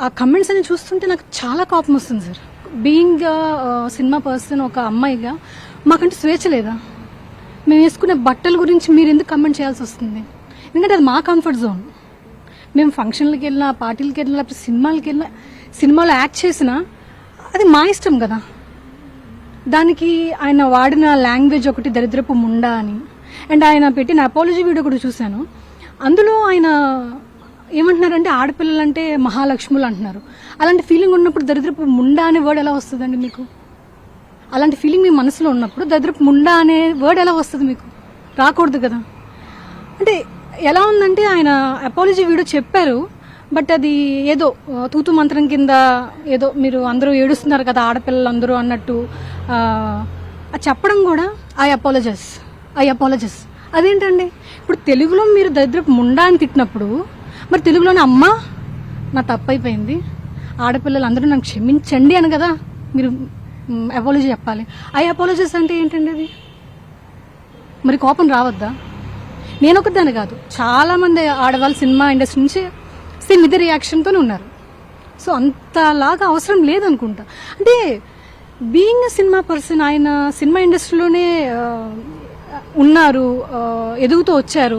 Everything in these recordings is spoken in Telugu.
ఆ కమెంట్స్ అని చూస్తుంటే నాకు చాలా కోపం వస్తుంది సార్. బీయింగ్ సినిమా పర్సన్, ఒక అమ్మాయిగా మాకంటే స్వేచ్ఛ లేదా? మేము వేసుకునే బట్టల గురించి మీరు ఎందుకు కమెంట్ చేయాల్సి వస్తుంది? ఎందుకంటే అది మా కంఫర్ట్ జోన్. మేము ఫంక్షన్లకి వెళ్ళినా, పార్టీలకి వెళ్ళినా, లేకపోతే సినిమాలకి వెళ్ళినా, సినిమాలో యాక్ట్ చేసినా అది మా ఇష్టం కదా. దానికి ఆయన వాడిన లాంగ్వేజ్ ఒకటి దరిద్రపు ముండా అని, అండ్ ఆయన పెట్టిన అపాలజీ వీడియో కూడా చూశాను. అందులో ఆయన ఏమంటున్నారంటే ఆడపిల్లలంటే మహాలక్ష్ములు అంటున్నారు. అలాంటి ఫీలింగ్ ఉన్నప్పుడు దరిద్రపు ముండా అనే వర్డ్ ఎలా వస్తుందండి మీకు? అలాంటి ఫీలింగ్ మీ మనసులో ఉన్నప్పుడు దరిద్రపు ముండా అనే వర్డ్ ఎలా వస్తుంది మీకు? రాకూడదు కదా. అంటే ఎలా ఉందంటే ఆయన అపాలజీ వీడియో చెప్పారు, బట్ అది ఏదో తూతు మంత్రం కింద, ఏదో మీరు అందరూ ఏడుస్తున్నారు కదా ఆడపిల్లలందరూ అన్నట్టు అది చెప్పడం కూడా ఐ అపాలజైజ్. అదేంటండి? ఇప్పుడు తెలుగులో మీరు దరిద్రపు ముండా అని తిట్టినప్పుడు మరి తెలుగులోనే అమ్మ నా తప్పైపోయింది, ఆడపిల్లలందరూ నాకు క్షమించండి అని కదా మీరు అపాలజీ చెప్పాలి. ఐ అపాలజైజ్ అంటే ఏంటండి అది? మరి కోపం రావద్దా? నేను ఒకదాన్ని కాదు, చాలా మంది ఆడవాళ్ళు సినిమా ఇండస్ట్రీ నుంచి సేమ్ ఇదే రియాక్షన్తోనే ఉన్నారు. సో అంతలాగా అవసరం లేదనుకుంటా. అంటే బీయింగ్ సినిమా పర్సన్, ఆయన సినిమా ఇండస్ట్రీలోనే ఉన్నారు, ఎదుగుతూ వచ్చారు.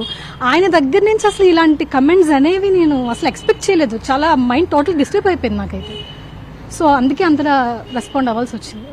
ఆయన దగ్గర నుంచి అసలు ఇలాంటి కమెంట్స్ అనేవి నేను అసలు ఎక్స్పెక్ట్ చేయలేదు. చాలా మైండ్ టోటల్ డిస్టర్బ్ అయిపోయింది నాకైతే. సో అందుకే అంతలా రెస్పాండ్ అవ్వాల్సి వచ్చింది.